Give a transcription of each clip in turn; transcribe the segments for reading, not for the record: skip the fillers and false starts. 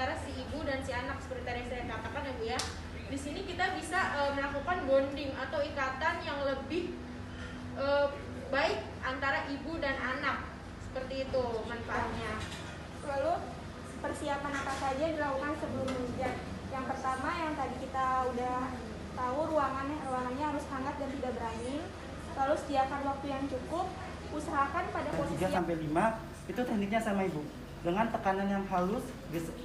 antara si ibu dan si anak seperti tadi saya katakan ya Bu ya. Di sini kita bisa melakukan bonding atau ikatan yang lebih baik antara ibu dan anak. Seperti itu manfaatnya. Lalu persiapan apa saja dilakukan sebelum memijat? Yang pertama yang tadi kita udah tahu ruangannya harus hangat dan tidak berangin. Lalu sediakan waktu yang cukup. Usahakan pada posisi 3 sampai 5 itu tekniknya sama ibu. Dengan tekanan yang halus,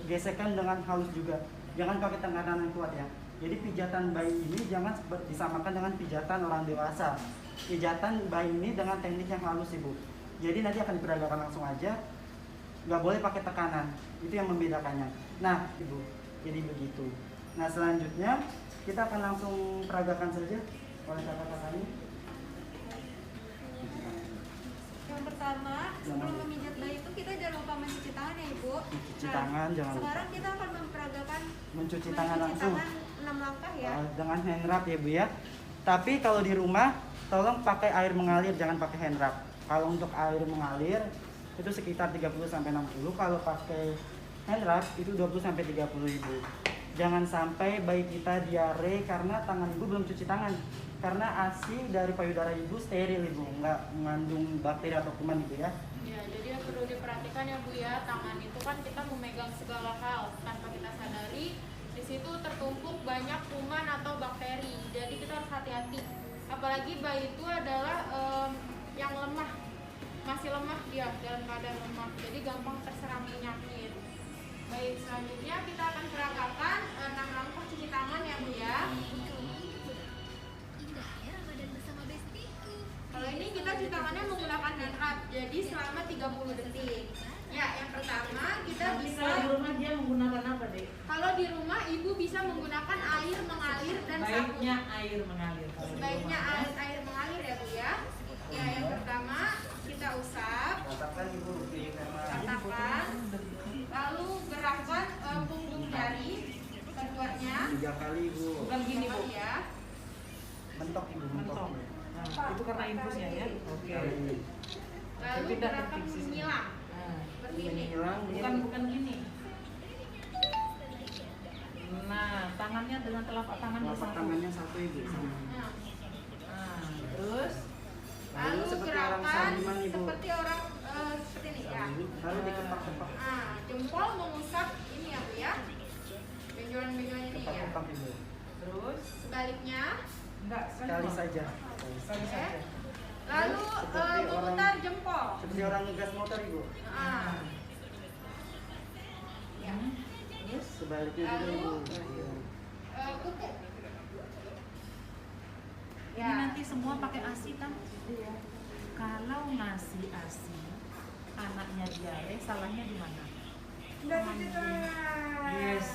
gesekan dengan halus juga. Jangan pakai tekanan yang kuat ya. Jadi pijatan bayi ini jangan disamakan dengan pijatan orang dewasa. Pijatan bayi ini dengan teknik yang halus ibu. Jadi nanti akan diperagakan langsung aja. Nggak boleh pakai tekanan. Itu yang membedakannya. Nah ibu, jadi begitu. Nah selanjutnya kita akan langsung peragakan saja oleh kakak-kakak ini. Yang pertama, sebelum memijat bayi itu kita jangan lupa mencuci tangan ya Ibu. Mencuci tangan jangan lupa. Sekarang kita akan memperagakan Mencuci tangan langsung. 6 langkah ya. Dengan hand wrap ya Bu ya. Tapi kalau di rumah tolong pakai air mengalir, jangan pakai hand wrap. Kalau untuk air mengalir itu sekitar 30 sampai 60. Kalau pakai hand wrap itu 20 sampai 30 Ibu. Jangan sampai bayi kita diare karena tangan ibu belum cuci tangan. Karena ASI dari payudara ibu steril ibu, nggak mengandung bakteri atau kuman gitu ya. Ya, jadi yang perlu diperhatikan ya Bu ya, tangan itu kan kita memegang segala hal tanpa kita sadari. Di situ tertumpuk banyak kuman atau bakteri. Jadi kita harus hati-hati. Apalagi bayi itu adalah yang lemah, masih lemah dia dalam keadaan lemah. Jadi gampang terserang penyakit. Baik, selanjutnya kita akan peragakan 6 langkah cuci tangan ya Bu ya. Kalau ini kita cuci tangannya menggunakan hand wrap, jadi selama 30 detik. Ya, yang pertama kita bisa. Di rumah dia menggunakan apa deh? Kalau di rumah ibu bisa menggunakan air mengalir dan sabun. Sebaiknya air mengalir. Sebaiknya air mengalir ya Bu ya. Ya, yang pertama kita usap, Katakan ibu ratakan, lalu gerakkan punggung jari keduanya. 3 kali ibu. Bukan gini Bu. Ya. Mentok ibu, mentok. Nah, itu karena infusnya ya. Oke. Lalu Tidak gerakan terfiksi. menyilang Nah, seperti ini. Hilang bukan gini. Nah, tangannya dengan telapak tangan telapak bersatu. tangannya satu ibu. Nah, Nah, terus lalu seperti orang gerakan saliman ibu. seperti orang seperti ini ya. Lalu dikepak-kepak. Nah, jempol mengusap ini ya Bu ya. Benjolan-benjolan ini ya. Kepak-kepak ibu. terus Sebaliknya, enggak Sekali saja. Sekali saja. lalu Seperti memutar jempol. Seperti orang ngegas motor ibu. Nah, ya. Terus Sebaliknya juga Lalu, ibu. Kuku. ini nanti semua pakai ASI kan? Iya. Kalau ngasih ASI, anaknya diare, salahnya di mana? Yes.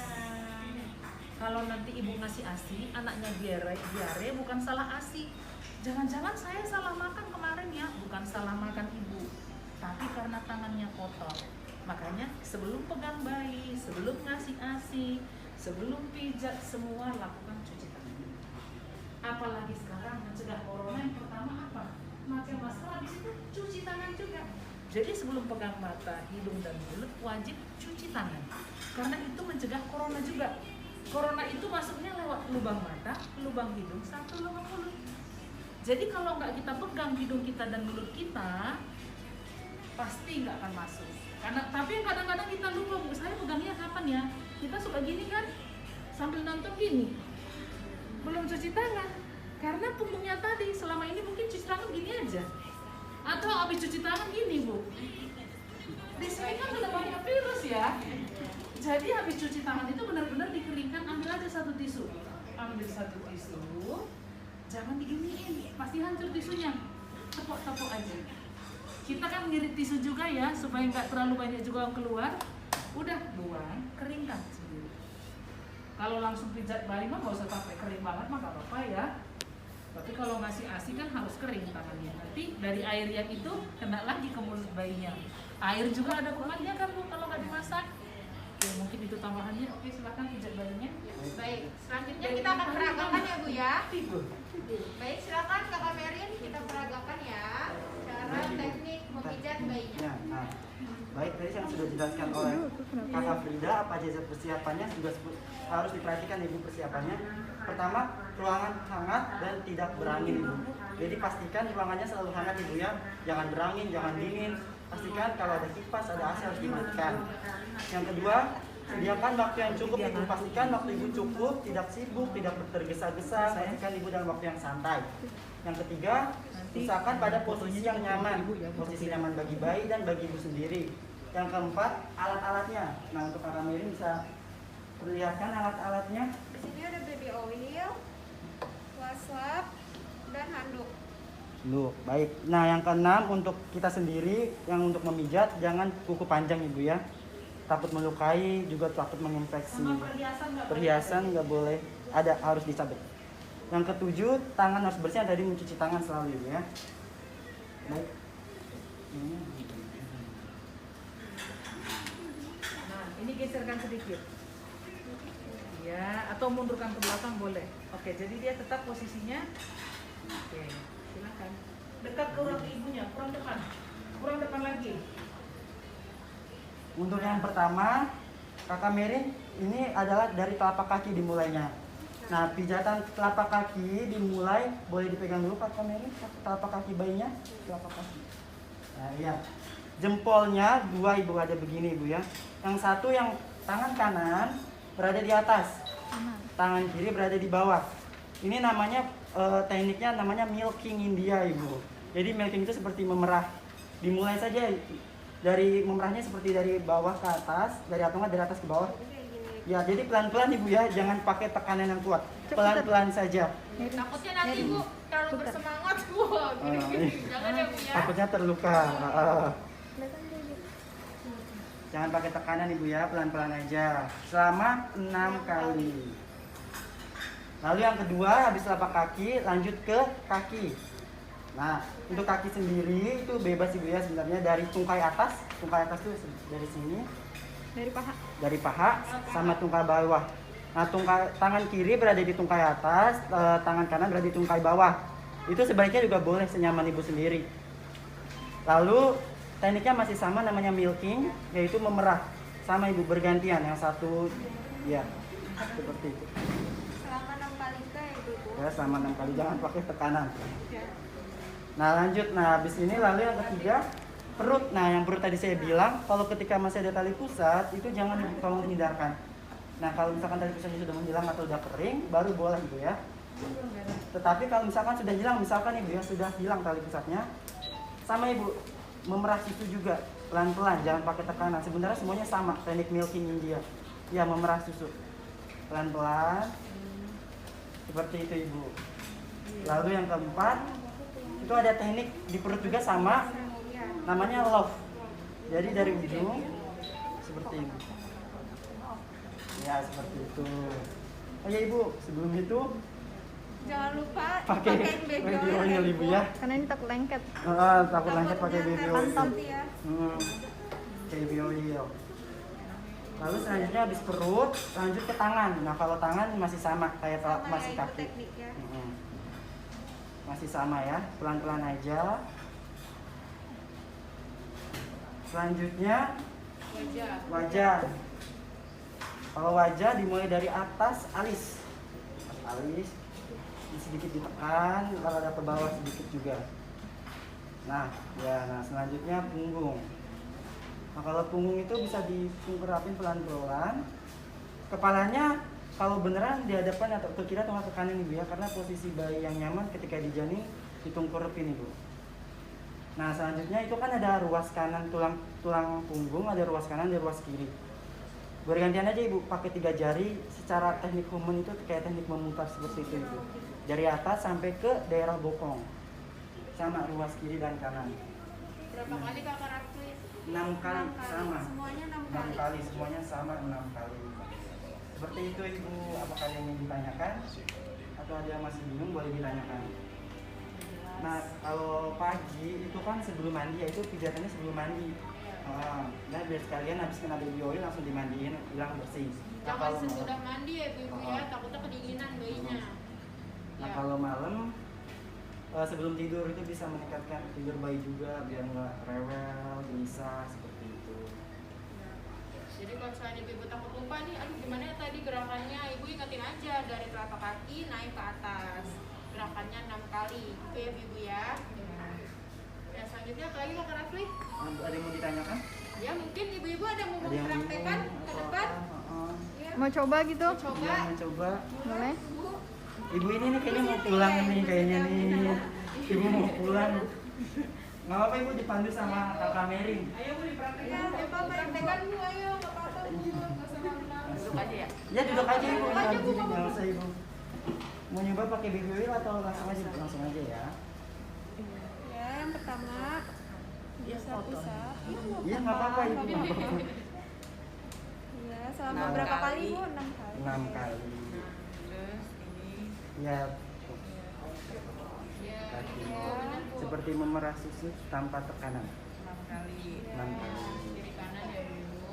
Kalau nanti ibu ngasih ASI, anaknya diare bukan salah ASI. Jangan-jangan saya salah makan kemarin ya, bukan salah makan ibu, tapi karena tangannya kotor. Makanya sebelum pegang bayi, sebelum ngasih ASI, sebelum pijat, semua lakukan cuci tangan. Apalagi sekarang mencegah corona yang pertama apa? Pakai masker, habis itu cuci tangan juga. Jadi sebelum pegang mata, hidung, dan mulut wajib cuci tangan. Karena itu mencegah corona juga. Corona itu masuknya lewat lubang mata, lubang hidung, satu lubang mulut. Jadi kalau nggak kita pegang hidung kita dan mulut kita, pasti nggak akan masuk. Tapi kadang-kadang kita lupa, saya pegangnya kapan ya? Kita suka gini kan, sambil nonton gini, belum cuci tangan. Karena punggungnya tadi selama ini mungkin cuci tangan gini aja, atau habis cuci tangan gini Bu. Di sini kan sudah banyak virus ya. Jadi habis cuci tangan itu benar-benar dikeringkan, ambil aja satu tisu. Ambil satu tisu, jangan diginiin, pasti hancur tisunya. Tepuk-tepuk aja. Kita kan ngirit tisu juga ya, supaya nggak terlalu banyak juga yang keluar. Udah, buang, keringkan sendiri. Kalau langsung pijat bayi mah nggak usah pakai kering banget mah nggak apa-apa ya. Tapi kalau ngasih ASI kan harus kering tangannya. Nanti dari air yang itu kena lagi ke mulut bayinya. Air juga ada kumannya kan Bu kalau nggak dimasak. Oke, mungkin itu tambahannya. Oke, silakan pijat bayinya. Baik, selanjutnya kita akan peragakan ya Bu ya. Baik, silakan Kakak Merin kita peragakan ya cara teknik memijat bayinya. Ya, nah, Baik tadi yang sudah dijelaskan oleh Kakak Frida, apa aja persiapannya juga harus diperhatikan Ibu persiapannya. Pertama, ruangan hangat dan tidak berangin Ibu. Jadi pastikan ruangannya selalu hangat Ibu ya, jangan berangin, jangan dingin. Pastikan kalau ada kipas, ada AC harus dimatikan. Yang kedua, sediakan waktu yang cukup Ibu. Pastikan waktu Ibu cukup, tidak sibuk, tidak tergesa-gesa. Pastikan Ibu dalam waktu yang santai. Yang ketiga, usahakan pada posisi yang nyaman, posisi nyaman bagi bayi dan bagi Ibu sendiri. Yang keempat, alat-alatnya. Nah, untuk Kakak Mirin bisa perlihatkan alat-alatnya. Di sini ada baby oil, wasap, dan handuk. Loh, baik. Nah, yang keenam untuk kita sendiri yang untuk memijat jangan kuku panjang Ibu ya. Takut melukai, juga takut menginfeksi. Sama perhiasan nggak boleh Perhiasan nggak boleh, ada harus dicabut. Yang ketujuh, tangan harus bersih. Tadi mencuci tangan selalu Ibu ya. Baik. Nah, ini geserkan sedikit. Ya, atau mundurkan ke belakang boleh. Oke, jadi dia tetap posisinya. Oke, silakan. Dekat ke orang ibunya, kurang depan lagi. Untuk yang pertama, Kakak Mirin, ini adalah dari telapak kaki dimulainya. Nah, pijatan telapak kaki dimulai, boleh dipegang dulu Kakak Mirin, telapak kaki bayinya, telapak kaki. Nah, iya. Jempolnya dua Ibu ada begini Ibu ya. Yang satu yang tangan kanan berada di atas, tangan kiri berada di bawah. Ini namanya tekniknya namanya milking India Ibu. Jadi milking itu seperti memerah. Dimulai saja dari memerahnya seperti dari bawah ke atas, dari atas ke bawah. Ya, jadi pelan-pelan Ibu ya, jangan pakai tekanan yang kuat. Pelan-pelan saja. Takutnya nanti Bu terlalu bersemangat. Wah, gini-gini. Jangan ya Bu ya. Takutnya terluka. Jangan pakai tekanan Ibu ya, pelan-pelan aja. Selama 6 kali. Lalu yang kedua, habis telapak kaki, lanjut ke kaki. Nah, untuk kaki sendiri itu bebas Ibu ya sebenarnya dari tungkai atas itu dari sini. Dari paha sama tungkai bawah. Nah, tangan kiri berada di tungkai atas, tangan kanan berada di tungkai bawah. Itu sebaiknya juga boleh senyaman Ibu sendiri. Lalu tekniknya masih sama, namanya milking, yaitu memerah. Sama Ibu bergantian, yang satu ya seperti itu. Selama 6 kali ya Ibu. Ya, selama 6 kali, jangan pakai tekanan. Nah, lanjut. Nah, habis ini lalu yang ketiga, perut. Nah, yang perut tadi saya bilang, kalau ketika masih ada tali pusat, itu jangan tolong hindarkan. Nah, kalau misalkan tali pusatnya sudah menghilang atau sudah kering, baru boleh Ibu ya. Tetapi kalau misalkan sudah hilang, misalkan Ibu ya sudah hilang tali pusatnya, sama Ibu memerah susu juga pelan-pelan, jangan pakai tekanan. Sebenarnya semuanya sama, teknik milking India. Ya, memerah susu pelan-pelan seperti itu Ibu. Lalu yang keempat, itu ada teknik di perut juga sama, namanya love. Jadi dari ujung seperti ini. Ya, seperti itu. Oh ya Ibu, sebelum itu Jangan lupa pakai baby oil Ibu ya. Karena ini takut lengket. Takut lengket pakai baby oil. Ya. Baby oil. Lalu selanjutnya habis perut, lanjut ke tangan. Nah, kalau tangan masih sama kayak masih kaki. Masih sama ya, pelan-pelan aja. Selanjutnya wajah. Kalau wajah dimulai dari atas alis, sedikit ditekan, lalu ada ke bawah sedikit juga. Nah, selanjutnya punggung. Nah, kalau punggung itu bisa ditungkerapin pelan-pelan. Kepalanya kalau beneran dihadapkan atau ke kiri atau ke kanan Ibu ya, karena posisi bayi yang nyaman ketika dijanin ditungkerapin Ibu. Nah, selanjutnya itu kan ada ruas kanan tulang punggung, ada ruas kanan, ada ruas kiri. Bergantian aja Ibu pakai 3 jari. Secara teknik human itu kayak teknik memutar seperti itu Ibu. Dari atas sampai ke daerah bokong. Sama ruas kiri dan kanan. Berapa kali Kakak Rafli? 6 kali sama. Semuanya 6 6 kali. kali, semuanya sama 6 kali. Seperti itu Ibu, apakah yang ingin ditanyakan? Atau ada yang masih bingung boleh ditanyakan. Nah, kalau pagi itu kan sebelum mandi, yaitu pijatannya sebelum mandi. Nah, biar sekalian habis kena baby oil langsung dimandiin, hilang bersih. Nah, Jangan sesudah mandi ya Ibu ya, takutnya kedinginan bayinya. Nah, kalau malam sebelum tidur itu bisa meningkatkan tidur bayi juga biar nggak rewel, gelisah seperti itu. Jadi kalau misalnya ibu-ibu takut lupa nih, aduh gimana ya tadi gerakannya, ibu ingetin aja dari telapak kaki naik ke atas. Gerakannya 6 kali, itu ya ibu ya. Ya selanjutnya apa lagi Kak Rafli? Ada yang mau ditanyakan? Ya mungkin ibu-ibu ada mau Ada yang mempraktekan bingung ke atau depan? apa? Ya. Mau coba gitu? Coba. Iya, mencoba. Boleh? Ibu ini nih kayaknya mau pulang nih kayaknya nih. Ibu mau pulang. Nggak apa-apa ibu dipandu sama kakak Mering. Ayo bu dipraktekan. Ya Pak, praktekan bu, ayo nggak apa-apa bu, nggak usah malu-malu. Duduk aja ya. Ya duduk aja ibu. Duduk aja, Bu, Nggak usah ibu. Mau nyoba pakai baby wheel atau langsung aja? Langsung aja ya. Ya, yang pertama bisa. Iya nggak apa-apa ibu. Nggak apa-apa. Ya, selama 6 berapa kali kali. Bu? 6 kali. 6 kali. Terus ini Ya Ya, kaki. benar, Bu. Seperti memerah susu tanpa tekanan. 6 kali. 6 kali. Kiri kanan ya bu.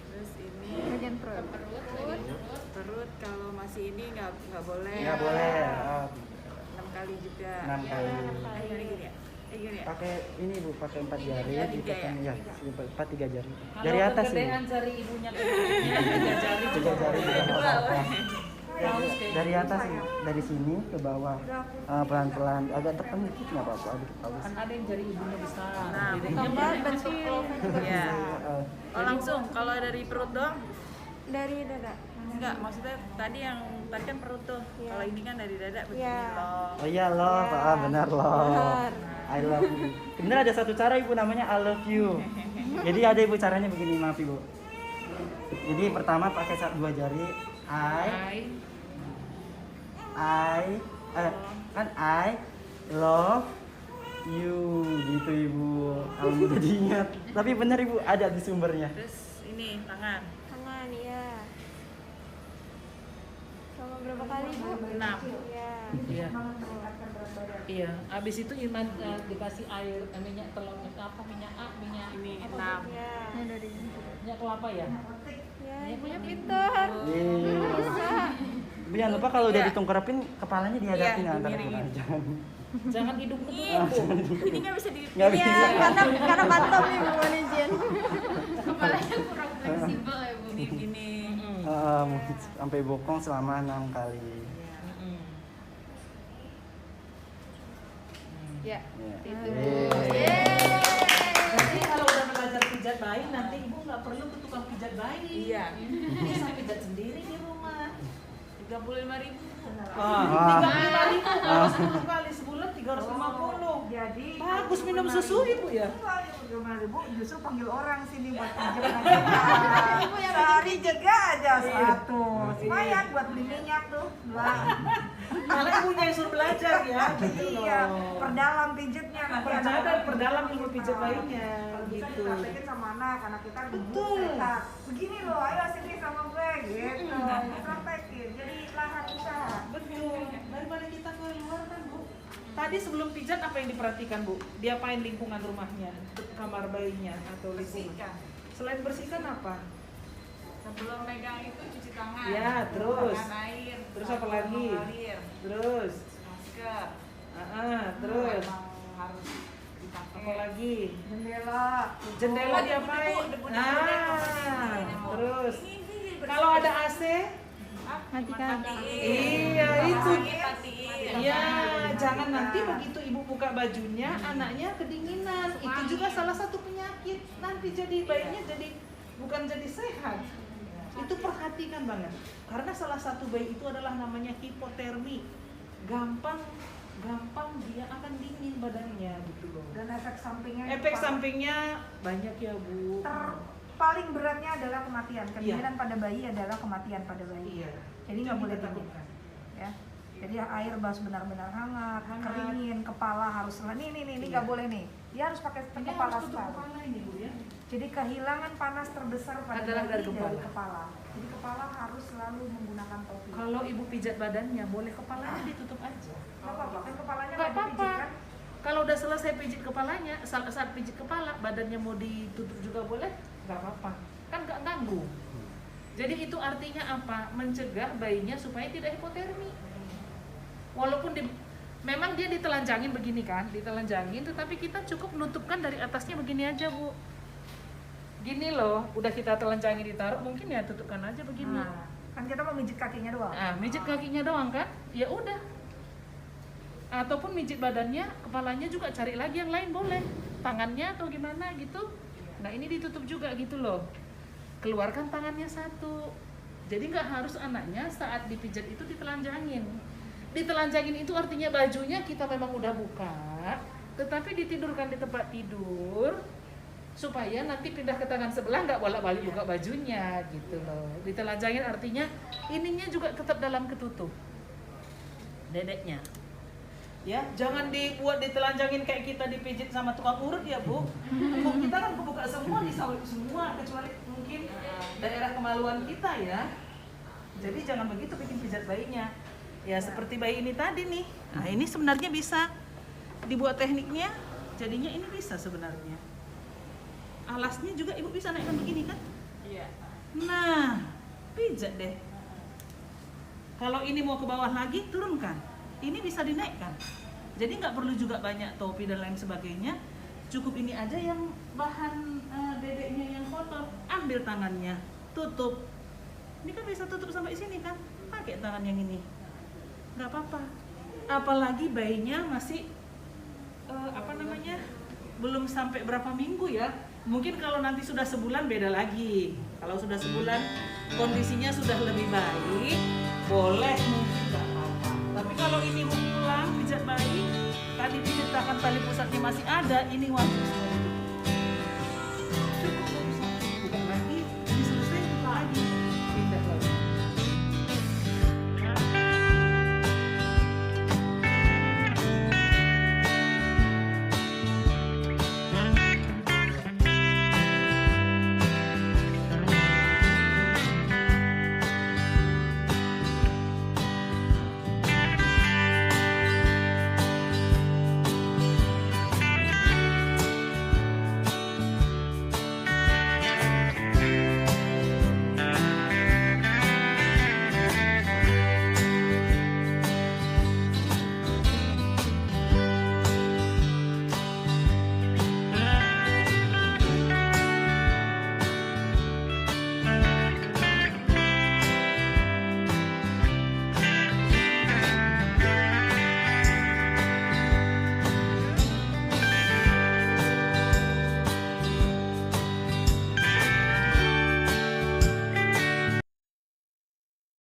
Terus ini Bagian Ke perut. perut. perut kalau masih ini nggak boleh. Nggak boleh. Oh, 6 kali juga. 6 kali. Gini ya. Gini ya. Pakai ini bu, pakai 4 jari. Ya, tiga ditekan, ya? ya, 4 3 jari. Kalau Dari atas ini. kegedean jari ibunya ke bawahnya, 3 jari 3 jari juga nggak apa-apa. Harus kayak Dari atas ya, dari sini ke bawah. Pelan-pelan, agak tekan dikit nggak apa-apa. Dikit bagus. kan ada yang jari ibunya besar. Nah, Jadinya Tambah bentuk clover juga Iya. bisa. Oh langsung kalau dari perut doang? Dari dada. Enggak, maksudnya tadi kan perut tuh. Iya. Kalau ini kan dari dada begini Iya. loh. Oh iya love, Ya. benar love. Benar. I love you. Bener ada satu cara ibu namanya I love you. Jadi ada ibu caranya begini, maaf ibu. Jadi pertama pakai 2 jari, kan I love you gitu ibu. Kalau mudah diingat. Tapi benar ibu ada di sumbernya. Terus ini tangan. Tangan ya. Selama berapa kali Bu? 6. Ya. Iya. Iya. Abis itu Iman dikasih air minyak telur apa minyak minyak ini 6. Ya. Minyak kelapa ya? Ya, ibunya pintar. Iya. Bisa. Ibu jangan lupa kalau udah Iya. ditungkerapin kepalanya dihadapin Iya, antara dimiringin. jangan. Jangan hidung Iya. Bu. Ini nggak bisa di. Nggak Iya, bisa. karena mantap nih Bu Manajen. Kepalanya kurang fleksibel ya bu. Gini. Sampai bokong selama 6 kali. Ya. Ya. Yeay. Nanti kalau udah belajar pijat bayi, nanti ibu nggak perlu ke tukang pijat bayi. Iya. Bisa pijat sendiri di rumah. 35.000. Ah. 35.000 kalau 10 kali sebulan 350. Jadi Bagus minum susu ibu ya. Ibu justru panggil orang sini buat pinjam. Sehari jaga aja 100. Lumayan buat beli minyak tuh. 2. Malah ibunya yang suruh belajar ya. Gitu Iya, loh. perdalam pijitnya nanti Perdalam ilmu pijat bayinya. Kalau bisa Gitu. dipraktekin sama anak kita gemuk Betul. sehat. Begini loh, ayo sini sama gue gitu. Praktekin. Jadi lahan usaha. Betul. Daripada kita ke luar kan bu. Tadi sebelum pijat apa yang diperhatikan bu? Diapain lingkungan rumahnya, kamar bayinya atau lingkungan? Bersihkan. Selain bersihkan apa? Sebelum megang itu cuci tangan. Ya, terus. Tangan air. Terus apa lagi? Air. Terus, Masker. terus Emang harus dipakai. apa lagi? Jendela. Jendela Oh, diapain? debu-debu, Terus kalau ada AC, Matikan. iya itu. Matiin. Iya, jangan nanti begitu ibu buka bajunya, anaknya kedinginan. Itu juga salah satu penyakit. Nanti jadi bayinya jadi bukan jadi sehat. Itu perhatikan banget. Karena salah satu bayi itu adalah namanya hipotermi. Gampang dia akan dingin badannya gitu loh. Dan efek sampingnya Efek sampingnya banyak ya bu. paling beratnya adalah kematian. Kedinginan pada bayi adalah kematian pada bayi. Iya. Jadi nggak Itu boleh kita dingin. takutkan. Ya. Jadi air harus benar-benar hangat, keringin, kepala harus nih Iya. nggak boleh nih. Dia harus pakai Ini kepala harus tutup start. kepala ini bu ya. Jadi kehilangan panas terbesar pada Adalah bayi dari kepala. kepala. Jadi kepala harus selalu menggunakan topi. Kalau ibu pijat badannya, boleh kepalanya ditutup aja. Nggak apa-apa, kan kepalanya Nggak nggak apa-apa. dipijit, kan? Kalau udah selesai pijit kepalanya, saat pijit kepala, badannya mau ditutup juga boleh, nggak apa-apa. Kan nggak ganggu. Jadi itu artinya apa? Mencegah bayinya supaya tidak hipotermi. Walaupun memang dia ditelanjangin begini kan, ditelanjangin, tetapi kita cukup nutupkan dari atasnya begini aja bu. gini loh, udah kita telanjangi ditaruh, mungkin ya tutupkan aja begini. Nah, kan kita mau mijit kakinya doang. Nah, mijit kakinya doang kan? Ya udah. Ataupun mijit badannya, kepalanya juga cari lagi yang lain boleh. Tangannya atau gimana gitu. Nah, ini ditutup juga gitu loh. Keluarkan tangannya satu. Jadi nggak harus anaknya saat dipijat itu ditelanjangin. Ditelanjangin itu artinya bajunya kita memang udah buka, tetapi ditidurkan di tempat tidur supaya nanti pindah ke tangan sebelah nggak bolak-balik buka bajunya gitu loh. Ditelanjangin artinya ininya juga tetap dalam ketutup dedeknya. Ya, jangan dibuat ditelanjangin kayak kita dipijit sama tukang urut ya, Bu. Kok kita kan kebuka semua, disawit semua kecuali mungkin daerah kemaluan kita ya. Jadi jangan begitu bikin pijat bayinya. Ya seperti bayi ini tadi nih. Nah, ini sebenarnya bisa dibuat tekniknya. Jadinya ini bisa sebenarnya. Alasnya juga ibu bisa naikkan begini kan? Iya. Nah, pijat deh. Kalau ini mau ke bawah lagi, turunkan. Ini bisa dinaikkan. Jadi nggak perlu juga banyak topi dan lain sebagainya. Cukup ini aja yang bahan dedeknya yang kotor. Ambil tangannya, tutup. Ini kan bisa tutup sampai sini kan? Pakai tangan yang ini. Nggak apa-apa. Apalagi bayinya masih belum sampai berapa minggu ya. Mungkin kalau nanti sudah sebulan beda lagi. Kalau sudah sebulan kondisinya sudah lebih baik, boleh mungkin nggak apa-apa. Tapi kalau ini mau pulang pijat bayi, tadi diceritakan tali pusatnya masih ada, ini wajib.